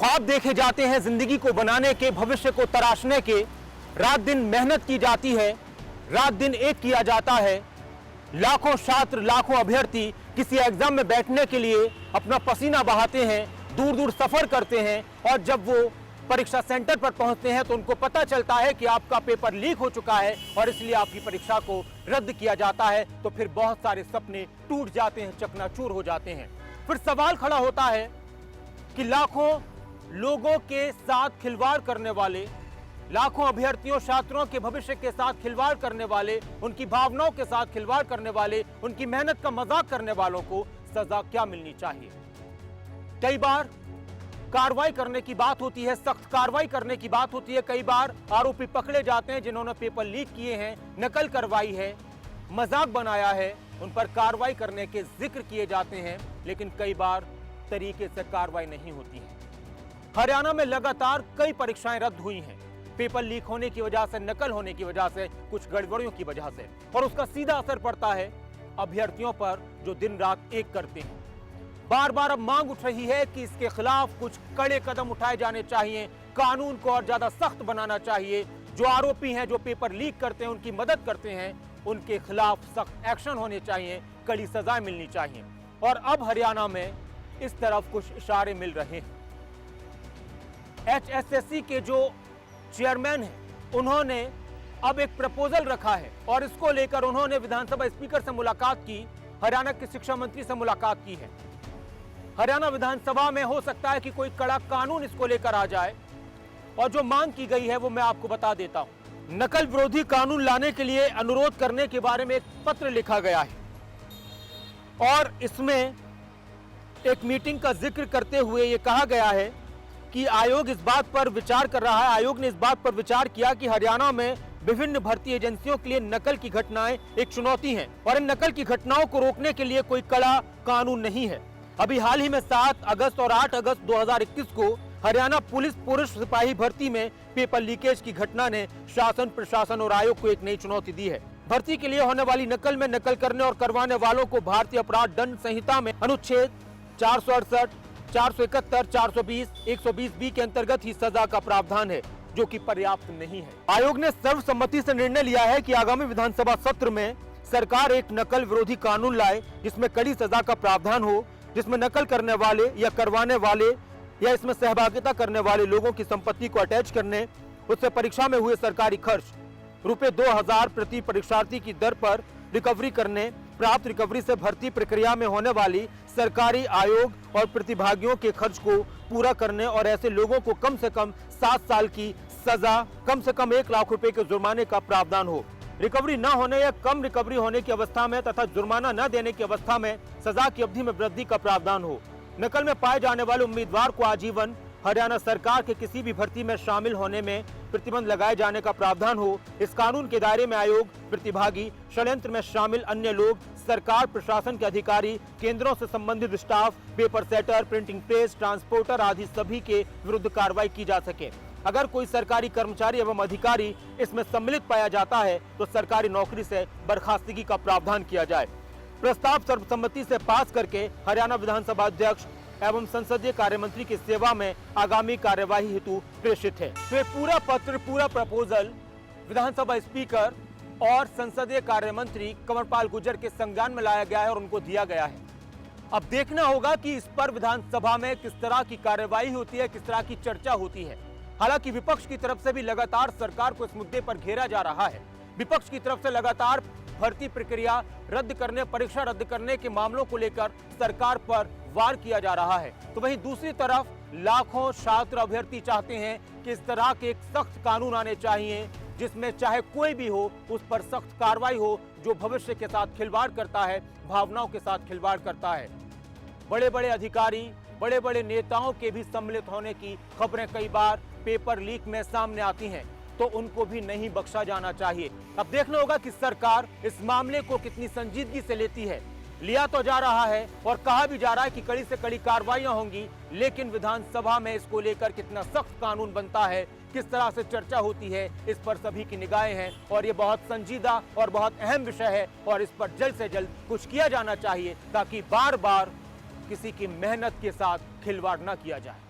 ख्वाब देखे जाते हैं जिंदगी को बनाने के, भविष्य को तराशने के। रात दिन मेहनत की जाती है, रात दिन एक किया जाता है। लाखों छात्र, लाखों अभ्यर्थी किसी एग्जाम में बैठने के लिए अपना पसीना बहाते हैं, दूर दूर सफर करते हैं, और जब वो परीक्षा सेंटर पर पहुंचते हैं तो उनको पता चलता है कि आपका पेपर लीक हो चुका है और इसलिए आपकी परीक्षा को रद्द किया जाता है। तो फिर बहुत सारे सपने टूट जाते हैं, चकनाचूर हो जाते हैं। फिर सवाल खड़ा होता है कि लाखों लोगों के साथ खिलवाड़ करने वाले, लाखों अभ्यर्थियों, छात्रों के भविष्य के साथ खिलवाड़ करने वाले, उनकी भावनाओं के साथ खिलवाड़ करने वाले, उनकी मेहनत का मजाक करने वालों को सजा क्या मिलनी चाहिए। कई बार कार्रवाई करने की बात होती है, सख्त कार्रवाई करने की बात होती है। कई बार आरोपी पकड़े जाते हैं जिन्होंने पेपर लीक किए हैं, नकल करवाई है, मजाक बनाया है, उन पर कार्रवाई करने के जिक्र किए जाते हैं, लेकिन कई बार तरीके से कार्रवाई नहीं होती है। हरियाणा में लगातार कई परीक्षाएं रद्द हुई हैं, पेपर लीक होने की वजह से, नकल होने की वजह से, कुछ गड़बड़ियों की वजह से, और उसका सीधा असर पड़ता है अभ्यर्थियों पर जो दिन रात एक करते हैं। बार बार अब मांग उठ रही है कि इसके खिलाफ कुछ कड़े कदम उठाए जाने चाहिए, कानून को और ज्यादा सख्त बनाना चाहिए। जो आरोपी हैं, जो पेपर लीक करते हैं, उनकी मदद करते हैं, उनके खिलाफ सख्त एक्शन होने चाहिए, कड़ी सजाएं मिलनी चाहिए। और अब हरियाणा में इस तरफ कुछ इशारे मिल रहे हैं। HSSC के जो चेयरमैन हैं, उन्होंने अब एक प्रपोजल रखा है और इसको लेकर उन्होंने विधानसभा स्पीकर से मुलाकात की, हरियाणा के शिक्षा मंत्री से मुलाकात की है। हरियाणा विधानसभा में हो सकता है कि कोई कड़ा कानून इसको लेकर आ जाए, और जो मांग की गई है वो मैं आपको बता देता हूं। नकल विरोधी कानून लाने के लिए अनुरोध करने के बारे में एक पत्र लिखा गया है, और इसमें एक मीटिंग का जिक्र करते हुए ये कहा गया है कि आयोग इस बात पर विचार कर रहा है, आयोग ने इस बात पर विचार किया कि हरियाणा में विभिन्न भर्ती एजेंसियों के लिए नकल की घटनाएं एक चुनौती हैं, और इन नकल की घटनाओं को रोकने के लिए कोई कड़ा कानून नहीं है। अभी हाल ही में 7 अगस्त और 8 अगस्त 2021 को हरियाणा पुलिस पुरुष सिपाही भर्ती में पेपर लीकेज की घटना ने शासन, प्रशासन और आयोग को एक नई चुनौती दी है। भर्ती के लिए होने वाली नकल में नकल करने और करवाने वालों को भारतीय अपराध दंड संहिता में अनुच्छेद 468, 471, 420, 120B के अंतर्गत ही सजा का प्रावधान है, जो कि पर्याप्त नहीं है। आयोग ने सर्वसम्मति से निर्णय लिया है कि आगामी विधानसभा सत्र में सरकार एक नकल विरोधी कानून लाए जिसमें कड़ी सजा का प्रावधान हो, जिसमें नकल करने वाले या करवाने वाले या इसमें सहभागिता करने वाले लोगों की संपत्ति को अटैच करने, उससे परीक्षा में हुए सरकारी खर्च रुपए 2000 प्रति परीक्षार्थी की दर पर रिकवरी करने, प्राप्त रिकवरी से भर्ती प्रक्रिया में होने वाली सरकारी, आयोग और प्रतिभागियों के खर्च को पूरा करने, और ऐसे लोगों को कम से कम 7 साल की सजा, कम से कम 1 लाख रुपए के जुर्माने का प्रावधान हो। रिकवरी न होने या कम रिकवरी होने की अवस्था में तथा जुर्माना न देने की अवस्था में सजा की अवधि में वृद्धि का प्रावधान हो। नकल में पाए जाने वाले उम्मीदवार को आजीवन हरियाणा सरकार के किसी भी भर्ती में शामिल होने में प्रतिबंध लगाए जाने का प्रावधान हो। इस कानून के दायरे में आयोग, प्रतिभागी, षड्यंत्र में शामिल अन्य लोग, सरकार, प्रशासन के अधिकारी, केंद्रों से संबंधित staff, paper setter, printing press, transporter आदि सभी के विरुद्ध कार्रवाई की जा सके। अगर कोई सरकारी कर्मचारी एवं अधिकारी इसमें सम्मिलित पाया जाता है तो सरकारी नौकरी से बर्खास्तगी का प्रावधान किया जाए। प्रस्ताव सर्वसम्मति से पास करके हरियाणा विधानसभा अध्यक्ष एवं संसदीय कार्य मंत्री की सेवा में आगामी कार्यवाही हेतु प्रेषित है। तो पूरा पत्र, पूरा प्रपोजल विधानसभा स्पीकर और संसदीय कार्य मंत्री कंवरपाल गुर्जर के संज्ञान में लाया गया है और उनको दिया गया है। अब देखना होगा कि इस पर विधानसभा में किस तरह की कार्यवाही होती है, किस तरह की चर्चा होती है। हालांकि विपक्ष की तरफ से भी लगातार सरकार को इस मुद्दे पर घेरा जा रहा है। विपक्ष की तरफ से लगातार भर्ती प्रक्रिया रद्द करने, परीक्षा रद्द करने के मामलों को लेकर सरकार पर वार किया जा रहा है। तो वहीं दूसरी तरफ लाखों छात्र अभ्यर्थी चाहते हैं कि इस तरह के एक सख्त कानून आने चाहिए जिसमें चाहे कोई भी हो उस पर सख्त कार्रवाई हो, जो भविष्य के साथ खिलवाड़ करता है, भावनाओं के साथ खिलवाड़ करता है। बड़े बड़े अधिकारी, बड़े बड़े नेताओं के भी सम्मिलित होने की खबरें कई बार पेपर लीक में सामने आती हैं, तो उनको भी नहीं बख्शा जाना चाहिए। अब देखना होगा कि सरकार इस मामले को कितनी संजीदगी से लेती है। लिया तो जा रहा है और कहा भी जा रहा है कि कड़ी से कड़ी कार्रवाइयां होंगी, लेकिन विधानसभा में इसको लेकर कितना सख्त कानून बनता है, किस तरह से चर्चा होती है, इस पर सभी की निगाहें हैं। और ये बहुत संजीदा और बहुत अहम विषय है और इस पर जल्द से जल्द कुछ किया जाना चाहिए ताकि बार बार किसी की मेहनत के साथ खिलवाड़ न किया जाए।